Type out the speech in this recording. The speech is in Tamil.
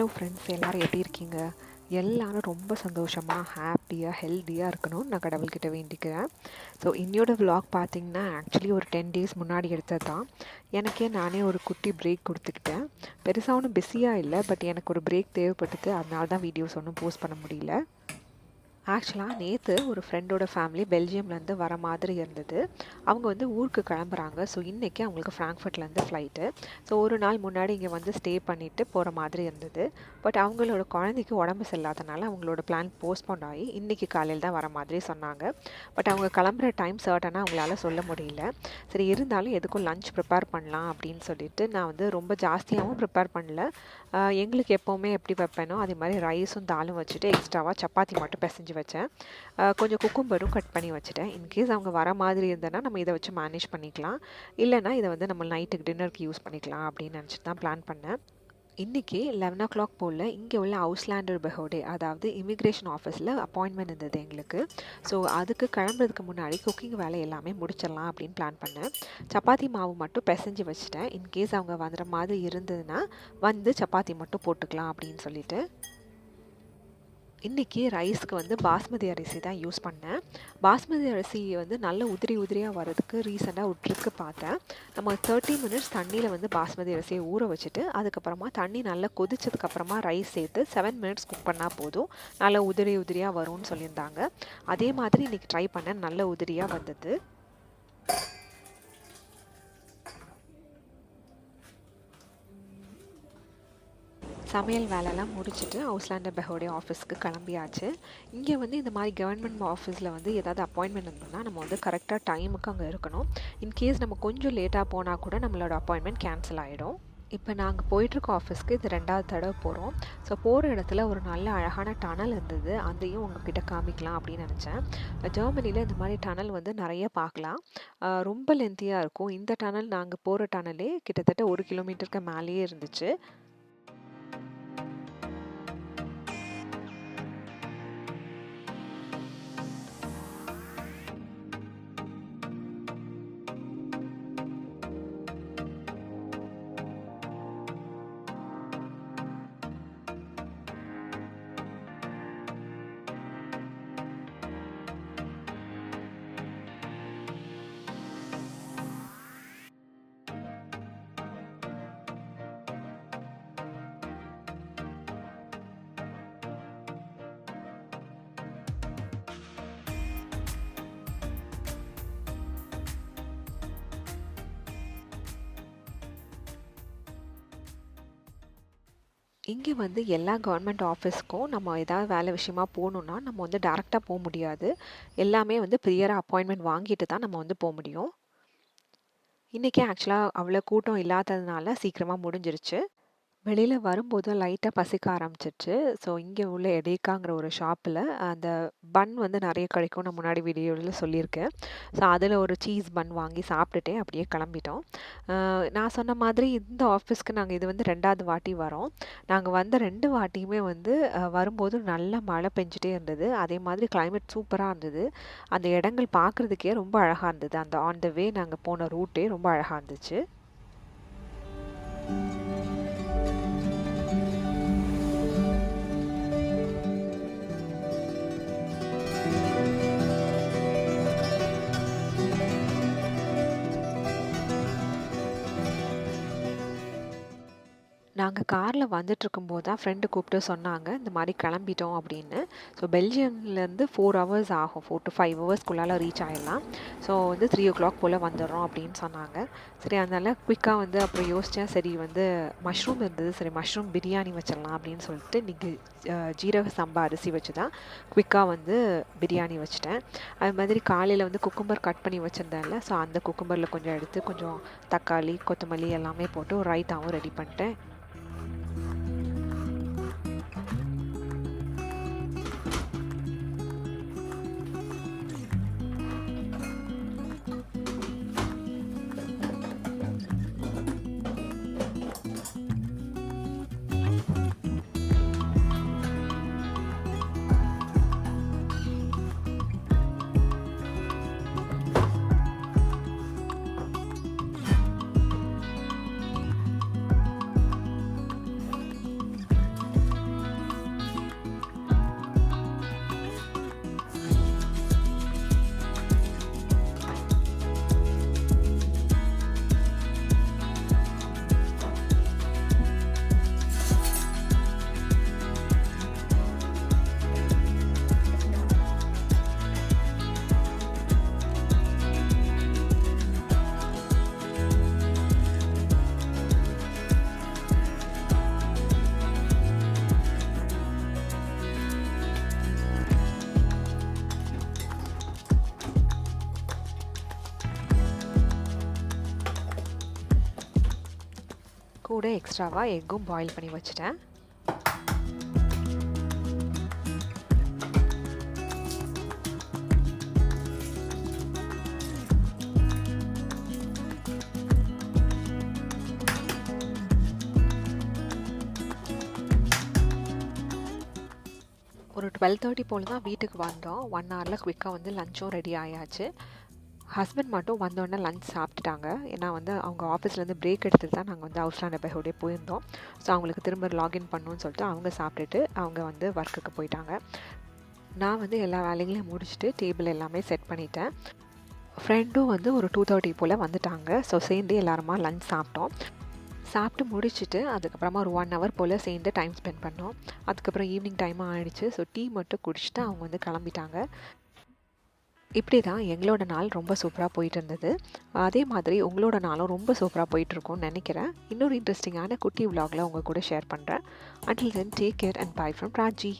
ஹலோ ஃப்ரெண்ட்ஸ், எல்லோரும் எப்படி இருக்கீங்க? எல்லாரும் ரொம்ப சந்தோஷமாக, ஹாப்பியாக, ஹெல்த்தியாக இருக்கணும்னு நான் கடவுள்கிட்ட வேண்டிக்கிறேன். ஸோ இன்னையோட vlog பார்த்தீங்கன்னா ஆக்சுவலி ஒரு 10 டேஸ் முன்னாடி எடுத்தது தான். எனக்கே நானே ஒரு குட்டி பிரேக் கொடுத்துக்கிட்டேன். பெருசாக ஒன்றும் பிஸியாக இல்லை, பட் எனக்கு ஒரு பிரேக் தேவைப்பட்டது. அதனால தான் வீடியோஸ் ஒன்றும் போஸ்ட் பண்ண முடியல. ஆக்சுவலாக நேற்று ஒரு ஃப்ரெண்டோட ஃபேமிலி பெல்ஜியம்லேருந்து வர மாதிரி இருந்தது. அவங்க வந்து ஊருக்கு கிளம்புறாங்க. ஸோ இன்றைக்கி அவங்களுக்கு ஃப்ராங்க்ஃபர்ட்லேருந்து ஃப்ளைட்டு. ஸோ ஒரு நாள் முன்னாடி இங்கே வந்து ஸ்டே பண்ணிவிட்டு போகிற மாதிரி இருந்தது. பட் அவங்களோட குழந்தைக்கு உடம்பு சரியில்லாதனால அவங்களோட பிளான் போஸ்ட்போன் ஆகி இன்றைக்கி காலையில் தான் வர மாதிரி சொன்னாங்க. பட் அவங்க கிளம்புற டைம் சர்ட்டனாக அவங்களால சொல்ல முடியல. சரி, இருந்தாலும் எதுக்கும் லஞ்ச் ப்ரிப்பேர் பண்ணலாம் அப்படின்னு சொல்லிட்டு நான் வந்து ரொம்ப ஜாஸ்தியாகவும் ப்ரிப்பேர் பண்ணல. எங்களுக்கு எப்போவுமே எப்படி வைப்பேனோ அதே மாதிரி ரைஸும் தாலும் வச்சுட்டு எக்ஸ்ட்ராவாக சப்பாத்தி மட்டும் பிசைஞ்சு வச்சேன். கொஞ்சம் குக்கும்பரும் கட் பண்ணி வச்சுட்டேன். இன்கேஸ் அவங்க வர மாதிரி இருந்தேன்னா நம்ம இதை வச்சு மேனேஜ் பண்ணிக்கலாம். இல்லைனா இதை வந்து நம்ம நைட்டுக்கு டின்னருக்கு யூஸ் பண்ணிக்கலாம் அப்படின்னு நினச்சிட்டு தான் பிளான் பண்ணேன். இன்றைக்கி 11 o'clock போல் இங்கே உள்ள அவுஸ்லாண்டர் பெஹோடே, அதாவது இமிக்ரேஷன் ஆஃபீஸில் அப்பாயின்மெண்ட் இருந்தது எங்களுக்கு. ஸோ அதுக்கு கிளம்புறதுக்கு முன்னாடி குக்கிங் வேலை எல்லாமே முடிச்சிடலாம் அப்படின்னு பிளான் பண்ணேன். சப்பாத்தி மாவு மட்டும் பிசைஞ்சு வச்சுட்டேன். இன்கேஸ் அவங்க வந்துற மாதிரி இருந்ததுன்னா வந்து சப்பாத்தி மட்டும் போட்டுக்கலாம் அப்படின்னு சொல்லிட்டு. இன்றைக்கி ரைஸ்க்கு வந்து பாஸ்மதி அரிசி தான் யூஸ் பண்ணேன். பாஸ்மதி அரிசி வந்து நல்ல உதிரி உதிரியாக வரதுக்கு ரீசெண்டாக ஒரு ட்ரிக்கு பார்த்தேன். நம்ம 30 minutes தண்ணியில் வந்து பாஸ்மதி அரிசியை ஊற வச்சுட்டு அதுக்கப்புறமா தண்ணி நல்லா கொதிச்சதுக்கப்புறமா ரைஸ் சேர்த்து 7 minutes குக் பண்ணால் போதும், நல்ல உதிரி உதிரியாக வரும்னு சொல்லியிருந்தாங்க. அதே மாதிரி இன்றைக்கி ட்ரை பண்ணேன், நல்ல உதிரியாக வந்தது. சமையல் வேலைலாம் முடிச்சுட்டு அவுஸ்லாண்டர் பெஹோடே ஆஃபீஸ்க்கு கிளம்பியாச்சு. இங்கே வந்து இந்த மாதிரி கவர்மெண்ட் ஆஃபீஸில் வந்து ஏதாவது அப்பாயின்மெண்ட் இருந்ததுன்னா நம்ம வந்து கரெக்டாக டைமுக்கு அங்கே இருக்கணும். இன்கேஸ் நம்ம கொஞ்சம் லேட்டாக போனால் கூட நம்மளோட அப்பாயின்மெண்ட் கேன்சல் ஆகிடும். இப்போ நாங்கள் போயிட்டுருக்க ஆஃபீஸ்க்கு இது 2வது தடவை போகிறோம். ஸோ போகிற இடத்துல ஒரு நல்ல அழகான டனல் இருந்தது, அதையும் உங்ககிட்ட காமிக்கலாம் அப்படின்னு நினச்சேன். ஜெர்மனியில் இந்த மாதிரி டனல் வந்து நிறைய பார்க்கலாம். ரொம்ப லென்த்தியாக இருக்கும். இந்த டனல் நாங்கள் போகிற டனலே கிட்டத்தட்ட 1 கிலோமீட்டருக்கு மேலேயே இருந்துச்சு. இங்கே வந்து எல்லா கவர்மெண்ட் ஆஃபீஸ்க்கும் நம்ம ஏதாவது வேலை விஷயமா போகணுன்னா நம்ம வந்து டேரெக்டாக போக முடியாது. எல்லாமே வந்து ப்ரியராக அப்பாயின்மெண்ட் வாங்கிட்டு தான் நம்ம வந்து போக முடியும். இன்றைக்கி ஆக்சுவலாக அவ்வளோ கூட்டம் இல்லாததுனால சீக்கிரமாக முடிஞ்சிருச்சு. வெளியில் வரும்போது லைட்டாக பசிக்க ஆரம்பிச்சிருச்சு. ஸோ இங்கே உள்ள எடேக்காங்கிற ஒரு ஷாப்பில் அந்த பன் வந்து நிறைய கிடைக்கும், நான் முன்னாடி வீடியோவில் சொல்லியிருக்கேன். ஸோ அதில் ஒரு சீஸ் பன் வாங்கி சாப்பிட்டுட்டே அப்படியே கிளம்பிட்டோம். நான் சொன்ன மாதிரி இந்த ஆஃபீஸ்க்கு நாங்கள் இது வந்து 2வது வாட்டி வரோம். நாங்கள் வந்த 2 வாட்டியுமே வந்து வரும்போது நல்லா மழை பெஞ்சிட்டே இருந்தது. அதே மாதிரி கிளைமேட் சூப்பராக இருந்தது. அந்த இடங்கள் பார்க்குறதுக்கே ரொம்ப அழகாக இருந்தது. அந்த ஆன் த வே நாங்கள் போன ரூட்டே ரொம்ப அழகாக இருந்துச்சு. நாங்கள் காரில் வந்துட்டுருக்கும்போது தான் ஃப்ரெண்டு கூப்பிட்டு சொன்னாங்க, இந்த மாதிரி கிளம்பிட்டோம் அப்படின்னு. ஸோ பெல்ஜியம்லேருந்து 4 hours ஆகும், 4 to 5 hours ரீச் ஆகிடலாம். ஸோ வந்து 3 o'clock போல் வந்துடுறோம் அப்படின்னு சொன்னாங்க. சரி, அதனால் குயிக்காக வந்து அப்புறம் யோசித்தேன். சரி வந்து மஷ்ரூம் இருந்தது, சரி மஷ்ரூம் பிரியாணி வச்சிடலாம் அப்படின்னு சொல்லிட்டு இன்றைக்கி ஜீரக சம்பா அரிசி வச்சு தான் குயிக்காக வந்து பிரியாணி வச்சுட்டேன். அது மாதிரி காலையில் வந்து குக்கும்பர் கட் பண்ணி வச்சுருந்தேன்ல, ஸோ அந்த குக்கும்பரில் கொஞ்சம் எடுத்து கொஞ்சம் தக்காளி கொத்தமல்லி எல்லாமே போட்டு ஒரு ரைத்தாவும் ரெடி பண்ணிட்டேன். கூட எக்ஸ்ட்ராவாக எக்கும் பாயில் பண்ணி வச்சுட்டேன். ஒரு 12:30 போல் தான் வீட்டுக்கு வந்தோம். 1 ஹவரில் குவிக்காக வந்து லஞ்சும் ரெடி ஆயாச்சு. ஹஸ்பண்ட் மட்டும் வந்தோடனே லஞ்ச் சாப்பிட்டுட்டாங்க. ஏன்னா வந்து அவங்க ஆஃபீஸ்லேருந்து பிரேக் எடுத்துட்டு தான் நாங்கள் வந்து அவுஸ்லாண்ட் நெய்பர்ஹுட்டே போயிருந்தோம். ஸோ அவங்களுக்கு திரும்ப லாகின் பண்ணணும்னு சொல்லிட்டு அவங்க சாப்பிட்டுட்டு அவங்க வந்து ஒர்க்குக்கு போயிட்டாங்க. நான் வந்து எல்லா வேலைகளையும் முடிச்சுட்டு டேபிள் எல்லாமே செட் பண்ணிட்டேன். ஃப்ரெண்டும் வந்து ஒரு 2:30 போல் வந்துட்டாங்க. ஸோ சேர்ந்து எல்லாருமா லஞ்ச் சாப்பிட்டோம். சாப்பிட்டு முடிச்சுட்டு அதுக்கப்புறமா ஒரு 1 ஹவர் போல் சேர்ந்து டைம் ஸ்பெண்ட் பண்ணோம். அதுக்கப்புறம் ஈவினிங் டைமாக ஆயிடுச்சு. ஸோ டீ மட்டும் குடிச்சிட்டு அவங்க வந்து கிளம்பிட்டாங்க. இப்படி தான் எங்களோட நாள் ரொம்ப சூப்பராக போயிட்டு இருந்தது. அதே மாதிரி உங்களோட நாளும் ரொம்ப சூப்பராக போயிட்டுருக்கும்னு நினைக்கிறேன். இன்னொரு இன்ட்ரெஸ்டிங்கான குட்டி விலாகில் உங்கள் கூட ஷேர் பண்ணுறேன். Until then, take care and bye from Raji.